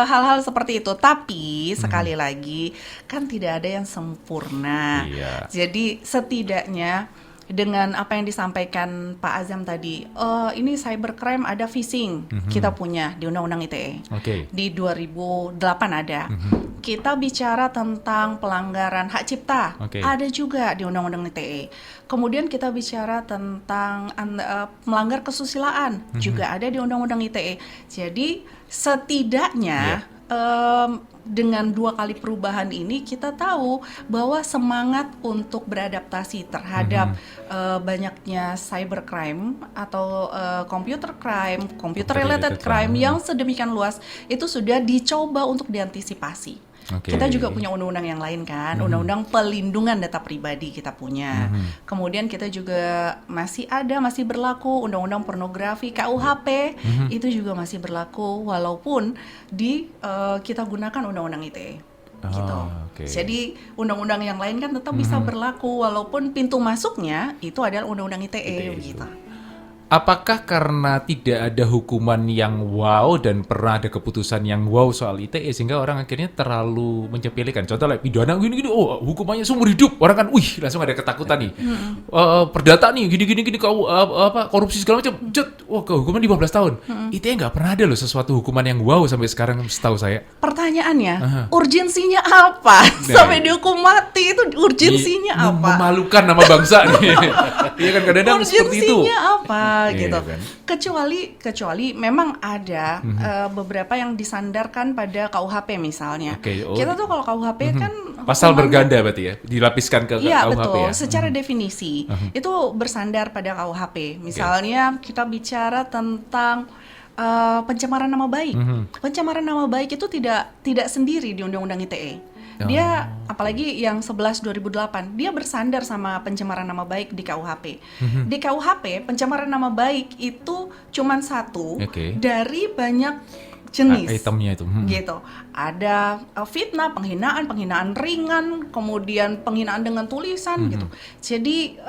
hal-hal seperti itu. Tapi sekali lagi kan tidak ada yang sempurna. Iya. Jadi setidaknya dengan apa yang disampaikan Pak Azam tadi, ini cybercrime ada phishing, kita punya di Undang-Undang ITE. Oke. Di 2008 ada. Kita bicara tentang pelanggaran hak cipta, Oke. ada juga di Undang-Undang ITE. Kemudian kita bicara tentang melanggar kesusilaan, juga ada di Undang-Undang ITE. Jadi setidaknya dengan 2 kali perubahan ini kita tahu bahwa semangat untuk beradaptasi terhadap banyaknya cybercrime atau computer crime, computer related crime yang sedemikian luas itu sudah dicoba untuk diantisipasi. Oke. Kita juga punya undang-undang yang lain kan, undang-undang pelindungan data pribadi kita punya. Kemudian kita juga masih berlaku undang-undang pornografi KUHP, itu juga masih berlaku walaupun kita gunakan undang-undang ITE. Gitu. Oke. Jadi undang-undang yang lain kan tetap bisa berlaku walaupun pintu masuknya itu adalah undang-undang ITE gitu. Apakah karena tidak ada hukuman yang wow dan pernah ada keputusan yang wow soal ITE sehingga orang akhirnya terlalu menyepelekan? Contoh like pidana gini-gini, oh hukumannya seumur hidup, orang kan, langsung ada ketakutan nih. Perdata nih, gini kau korupsi segala macam, hukuman 15 tahun. ITE nggak pernah ada loh sesuatu hukuman yang wow sampai sekarang setahu saya. Pertanyaannya, urgensinya apa? Sampai dihukum mati itu urgensinya apa? Memalukan nama bangsa nih. Iya kan kadang-kadang seperti itu. Urgensinya apa gitu. Kan? Kecuali memang ada beberapa yang disandarkan pada KUHP misalnya. Oke, Kita tuh kalau KUHP kan pasal hukumannya- berganda berarti ya, dilapiskan ke Iya KUHP betul, ya. secara definisi itu bersandar pada KUHP. Misalnya kita bicara tentang pencemaran nama baik. Pencemaran nama baik itu tidak sendiri di Undang-Undang ITE. Dia apalagi yang 11 2008, dia bersandar sama pencemaran nama baik di KUHP. Di KUHP pencemaran nama baik itu cuman satu Oke. dari banyak jenis. Itemnya itu. Gitu. Ada fitnah, penghinaan ringan, kemudian penghinaan dengan tulisan gitu. Jadi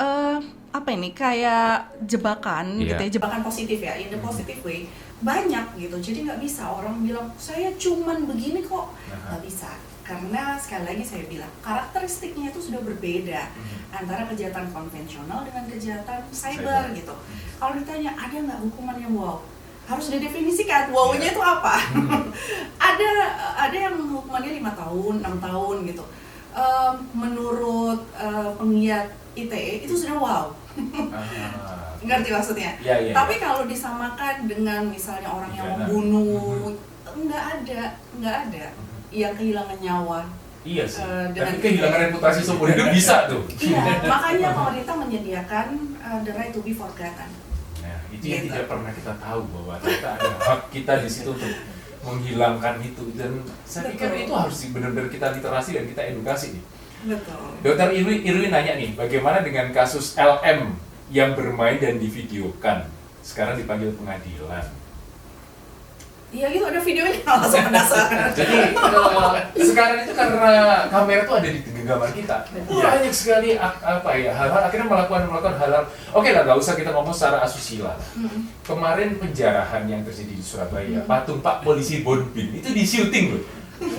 apa ini kayak jebakan gitu ya, jebakan positif ya, in the positive way. Banyak gitu. Jadi nggak bisa orang bilang saya cuman begini kok. Nggak bisa. Karena sekali lagi saya bilang karakteristiknya itu sudah berbeda antara kejahatan konvensional dengan kejahatan cyber gitu. Kalau ditanya ada nggak hukuman yang wow, harus didefinisikan wow-nya itu apa. ada yang hukumannya 5 tahun, 6 tahun gitu. Menurut penggiat ITE itu sudah wow. Ngerti maksudnya? Ya. Tapi kalau disamakan dengan misalnya orang yang membunuh, nggak ada yang kehilangan nyawa. Iya sih. Dengan Tapi kehilangan reputasi seumur hidup bisa tuh. Iya, makanya pemerintah menyediakan the right to be forgotten. Nah, itu yang tidak pernah kita tahu bahwa ternyata ada hak kita di situ untuk menghilangkan itu, dan saya pikir itu harus benar-benar kita literasi dan kita edukasi nih. Betul. Dokter Irwin nanya nih, bagaimana dengan kasus LM yang bermain dan divideokan sekarang dipanggil pengadilan? Iya gitu, ada videonya langsung penasaran. Jadi sekarang itu karena kamera itu ada di genggaman kita, banyak sekali hal-hal akhirnya melakukan hal-hal. Oke lah, nggak usah kita ngomong secara asusila. Kemarin penjarahan yang terjadi di Surabaya, patung Pak Polisi Bonbin itu di syuting loh.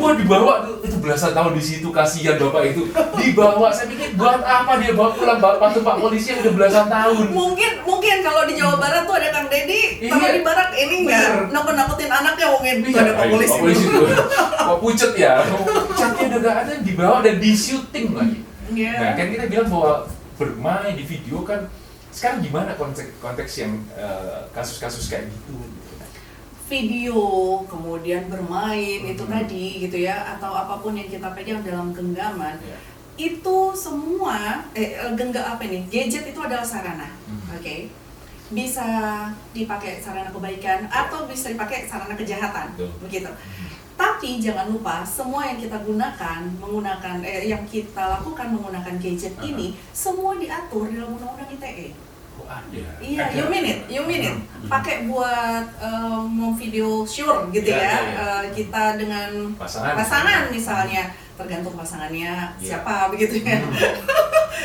Wah, dibawa tuh, itu belasan tahun di situ, kasihan bapak itu dibawa. Saya pikir buat apa dia bawa pulang patung Pak Polisi yang udah belasan tahun? Mungkin kalau di Jawa Barat tuh ada Kang Deddy, taruh di barak ini nggak nakut-nakutin anaknya mungkin. Tuh ada Pak Polisi. Pak Polisi tuh, Pak Pucet ya, catnya udah nggak ada dibawa dan di syuting lagi. Iya. Nah kan kita bilang bahwa bermain di video kan sekarang gimana konteks yang kasus-kasus kayak gitu? Video, kemudian bermain itu tadi gitu ya, atau apapun yang kita pegang dalam genggaman, itu semua gadget itu adalah sarana, oke? Bisa dipakai sarana kebaikan atau bisa dipakai sarana kejahatan, begitu. Tapi jangan lupa semua yang kita yang kita lakukan menggunakan gadget ini semua diatur dalam undang-undang ITE. Oh, ada. Iya, you mean it. Pakai buat video sure gitu kita dengan pasangan misalnya, tergantung pasangannya siapa begitu ya.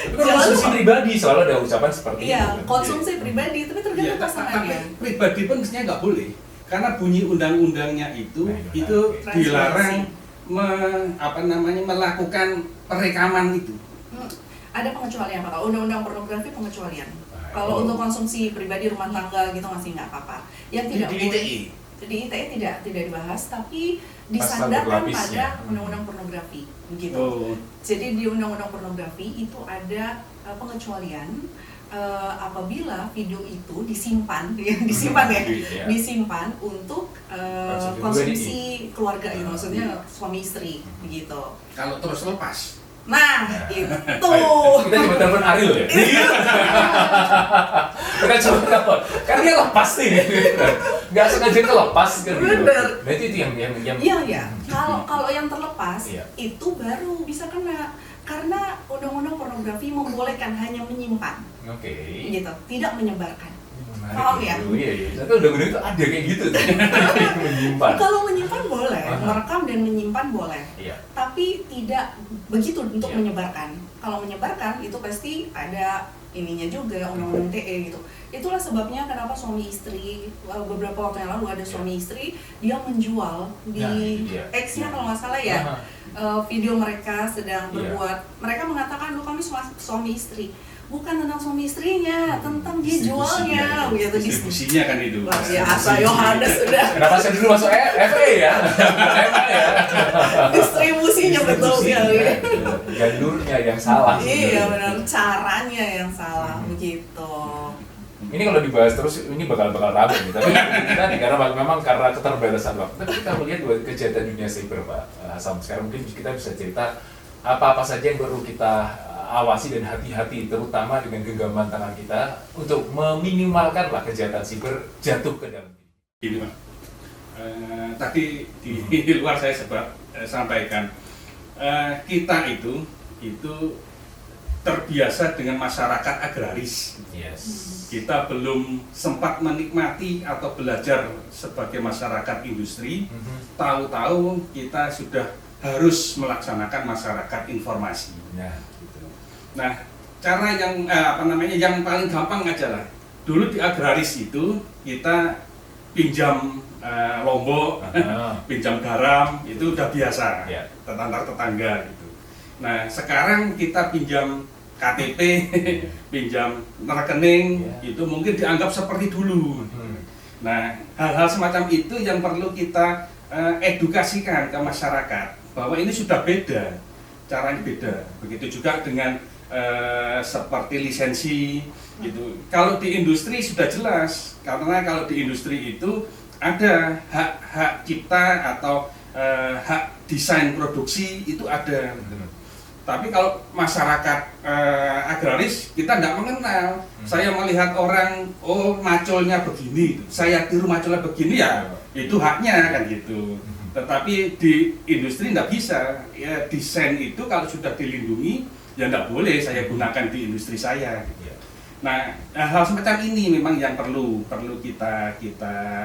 Itu konsumsi pribadi, soalnya ada ucapan seperti itu. Iya, konsumsi pribadi, tapi tergantung pasangannya. Tapi pribadi pun mestinya nggak boleh, karena bunyi undang-undangnya itu dilarang melakukan perekaman itu. Ada pengecualian Pak. Undang-undang pornografi pengecualian. Kalau untuk konsumsi pribadi rumah tangga gitu masih nggak apa-apa. Yang tidak boleh di ITE tidak dibahas, tapi disandarkan pada undang-undang pornografi begitu. Jadi di undang-undang pornografi itu ada pengecualian apabila video itu disimpan untuk konsumsi keluarga gitu, maksudnya suami istri begitu. Kalau terus lepas. Nah, itu. Kita coba telepon Ariel ya. Kita coba telepon. Karena dia lepas nih. Nggak sengaja kelepas kan gitu. Bener. Berarti itu yang Iya. Kalau yang terlepas itu baru bisa kena. Karena undang-undang pornografi membolehkan hanya menyimpan. Oke. Gitu, tidak menyebarkan. Paham ya? Iya. Tapi undang-undang itu ada kayak gitu tuh. Menyimpan. Kalau menyimpan boleh, merekam dan menyimpan boleh. Iya. Tapi tidak begitu untuk menyebarkan. Kalau menyebarkan itu pasti ada ininya juga, undang-undang TE gitu. Itulah sebabnya kenapa suami istri, beberapa waktu yang lalu ada suami istri, dia menjual di X-nya kalau nggak salah ya, video mereka sedang berbuat, mereka mengatakan, kami suami istri. Bukan tentang suami istrinya, tentang dia jualnya, gitu. Distribusinya kan itu. Wah, biasa Yohanes sudah. Kenapa saya dulu masuk FA ya? FA ya. Distribusinya betul sekali. Jalurnya yang salah. Iya benar, caranya yang salah begitu. Ini kalau dibahas terus ini bakal rame nih. Tapi kita nih karena keterbatasan waktu. Tapi kita melihat buat kejahatan dunia cyber Pak Hasan. Sekarang mungkin kita bisa cerita apa saja yang perlu kita awasi dan hati-hati, terutama dengan genggaman tangan kita untuk meminimalkan kejahatan siber jatuh ke dalam ini Pak. Tadi di luar saya sampaikan kita itu terbiasa dengan masyarakat agraris. Yes. Kita belum sempat menikmati atau belajar sebagai masyarakat industri. Tahu-tahu kita sudah harus melaksanakan masyarakat informasi. Nah, cara yang yang paling gampang aja lah. Dulu di agraris itu kita pinjam lombok, pinjam garam itu udah biasa, antar tetangga gitu. Nah, sekarang kita pinjam KTP, pinjam rekening, itu mungkin dianggap seperti dulu. Nah, hal-hal semacam itu yang perlu kita edukasikan ke masyarakat bahwa ini sudah beda, caranya beda. Begitu juga dengan seperti lisensi gitu. Kalau di industri sudah jelas, karena kalau di industri itu ada hak cipta atau hak desain produksi itu ada. Tapi kalau masyarakat agraris kita tidak mengenal. Saya melihat orang, macolnya begini, saya tiru macolnya begini ya, itu haknya kan gitu. Tetapi di industri tidak bisa. Ya, desain itu kalau sudah dilindungi ya tidak boleh saya gunakan di industri saya. Nah, hal semacam ini memang yang perlu kita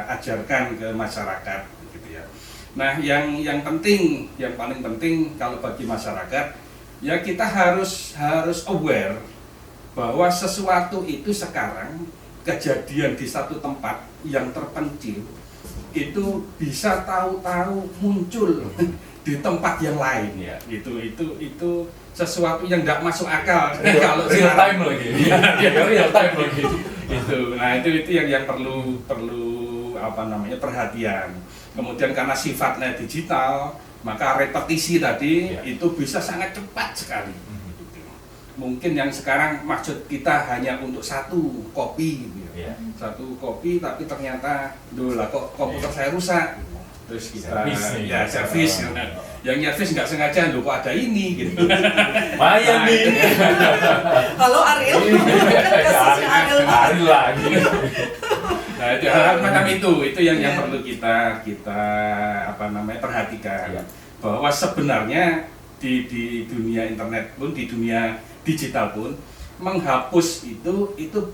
ajarkan ke masyarakat, gitu ya. Nah, yang paling penting kalau bagi masyarakat ya kita harus aware bahwa sesuatu itu sekarang kejadian di satu tempat yang terpencil itu bisa tahu-tahu muncul di tempat yang lain ya. Itu sesuatu yang tidak masuk akal kalau real time lagi. Real time lagi. Itu yang perlu perhatian. Kemudian karena sifatnya digital, Maka repetisi tadi Ya. itu bisa sangat cepat sekali. Mungkin yang sekarang maksud kita hanya untuk satu kopi gitu ya. Iya. Satu kopi tapi ternyata loh lah kok komputer saya rusak. Terus kita Servis nih. ya servis. Yang nyervis nggak sengaja loh kok ada ini gitu. Lumayan nih. Halo Ariel, kasusnya Ariel. Ariel lagi. Nah, itu hal macam itu yang perlu kita perhatikan. Iya. Bahwa sebenarnya di dunia internet pun, di dunia digital pun, menghapus itu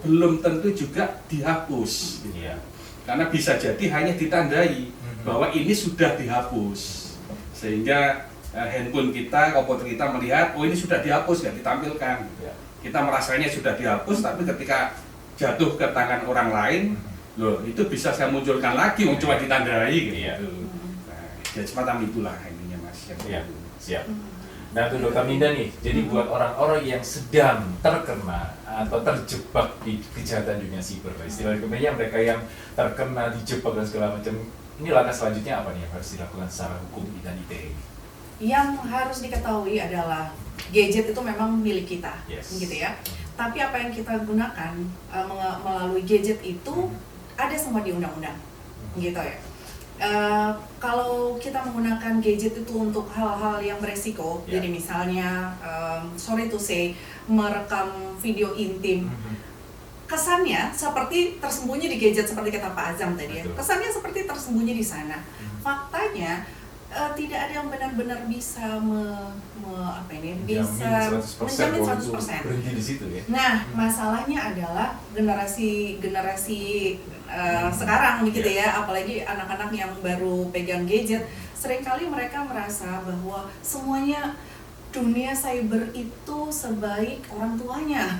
belum tentu juga dihapus. Iya. Karena bisa jadi hanya ditandai bahwa ini sudah dihapus, sehingga handphone kita, komputer kita melihat, oh ini sudah dihapus, nggak ditampilkan. Iya. Kita merasanya sudah dihapus, tapi ketika jatuh ke tangan orang lain, loh itu bisa saya munculkan lagi, cuma ditandai gitu. Iya. Nah, ya semacam itulah ininya Mas. Iya. Siap. Nah, tuh Dokter Ninda nih, jadi buat orang-orang yang sedang terkena atau terjebak di kejahatan dunia siber, istilah kemudian mereka yang terkena, dijebak dan segala macam, ini langkah selanjutnya apa nih yang harus dilakukan secara hukum dan ITE? Yang harus diketahui adalah gadget itu memang milik kita, Yes. gitu ya. Tapi apa yang kita gunakan melalui gadget itu ada semua di undang-undang, gitu ya. Kalau kita menggunakan gadget itu untuk hal-hal yang beresiko, Yeah. jadi misalnya sorry to say merekam video intim, kesannya seperti tersembunyi di gadget seperti kata Pak Azam tadi ya. Betul. Kesannya seperti tersembunyi di sana. Faktanya tidak ada yang benar-benar bisa bisa menjamin 100%. Berhenti di situ ya. Nah, masalahnya adalah generasi sekarang gitu ya, apalagi anak-anak yang baru pegang gadget, seringkali mereka merasa bahwa semuanya dunia cyber itu sebaik orang tuanya,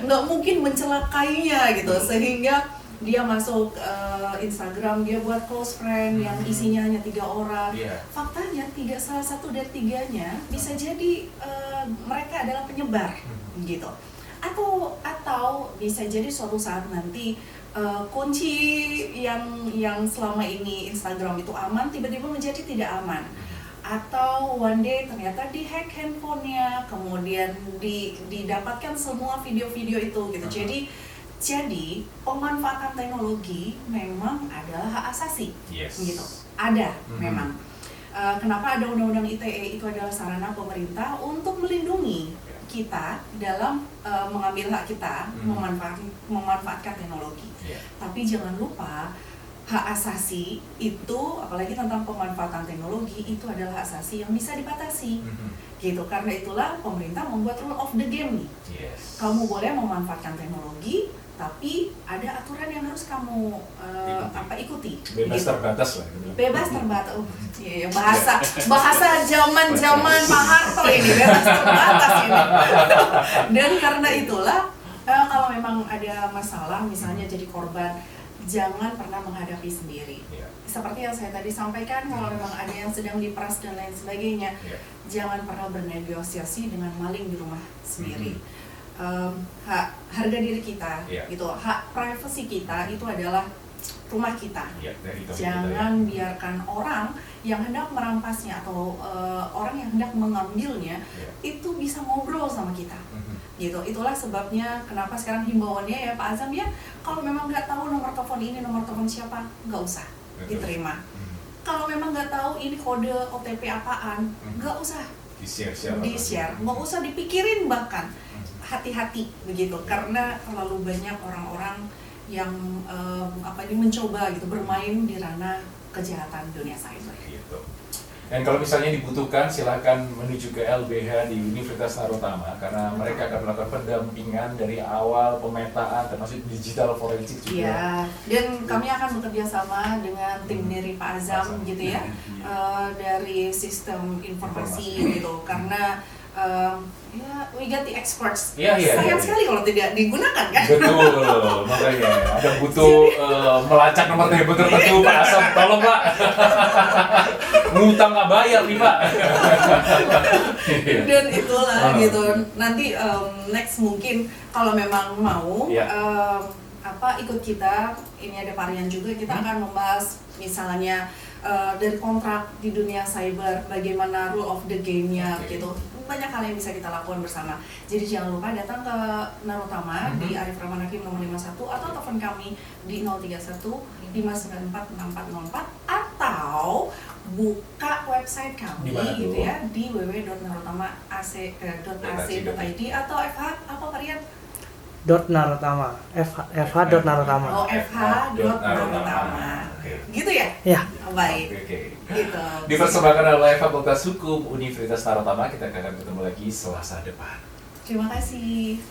nggak mungkin mencelakainya gitu, sehingga dia masuk Instagram, dia buat close friend yang isinya hanya 3 orang. Iya. Faktanya salah satu dari 3-nya bisa jadi mereka adalah penyebar gitu. Atau bisa jadi suatu saat nanti kunci yang selama ini Instagram itu aman tiba-tiba menjadi tidak aman. Atau one day ternyata dihack handphonenya, kemudian didapatkan semua video-video itu gitu. Jadi pemanfaatan teknologi memang adalah hak asasi, Yes. gitu. Ada memang. Kenapa ada undang-undang ITE? Itu adalah sarana pemerintah untuk melindungi kita dalam mengambil hak kita, memanfaatkan teknologi. Yeah. Tapi jangan lupa hak asasi itu, apalagi tentang pemanfaatan teknologi, itu adalah hak asasi yang bisa dibatasi. Gitu. Karena itulah pemerintah membuat rule of the game nih. Yes. Kamu boleh memanfaatkan teknologi, tapi ada aturan yang harus kamu ikuti. Bebas gitu. terbatas lah. Bebas terbatas. Iya, bahasa zaman Pak Harto ini, bebas terbatas ini. Dan karena itulah kalau memang ada masalah, misalnya jadi korban, jangan pernah menghadapi sendiri. Iya. Seperti yang saya tadi sampaikan, kalau memang ada yang sedang diperas dan lain sebagainya, Iya. jangan pernah bernegosiasi dengan maling di rumah sendiri. Hak harga diri kita, Iya. gitu, hak privasi kita itu adalah rumah kita. Iya, dari itu Jangan biarkan orang yang hendak merampasnya atau orang yang hendak mengambilnya Iya. itu bisa ngobrol sama kita. Gitu. Itulah sebabnya kenapa sekarang himbauannya ya Pak Azam ya, kalau memang nggak tahu nomor telepon ini, nomor telepon siapa, nggak usah diterima. Kalau memang nggak tahu ini kode OTP apaan, nggak usah di-share, nggak usah dipikirin bahkan. Hati-hati begitu, karena terlalu banyak orang-orang yang mencoba gitu bermain di ranah kejahatan dunia cyber. Gitu. Dan kalau misalnya dibutuhkan, silakan menuju ke LBH di Universitas Narotama karena mereka akan melakukan pendampingan dari awal pemetaan termasuk digital forensik juga. Iya, dan kami akan bekerja sama dengan tim dari Pak Azam gitu ya, dari sistem informasi gitu, karena we got the experts. Iya. Sayang sekali kalau tidak digunakan kan. Betul, makanya ada butuh melacak nomor telepon tertentu Pak Asam, tolong Pak. Ngutang nggak bayar nih Pak. Dan itulah gitu. Nanti next mungkin kalau memang mau ikut kita, ini ada varian juga, kita akan membahas misalnya dari kontrak di dunia cyber, bagaimana rule of the game-nya gitu. Banyak hal yang bisa kita lakukan bersama. Jadi jangan lupa datang ke Narutama di Arif Rahman Hakim nomor 51 atau telepon kami di 031 594 6404 atau buka website kami gitu ya di www.narutama.ac.id atau FH apa varian? .narutama, fh.narutama. Oh, fh.narutama. Gitu ya? Ya. Baik. Gitu. Dipersembahkan oleh Fakultas Hukum Universitas Narotama. Kita akan ketemu lagi Selasa depan. Terima kasih.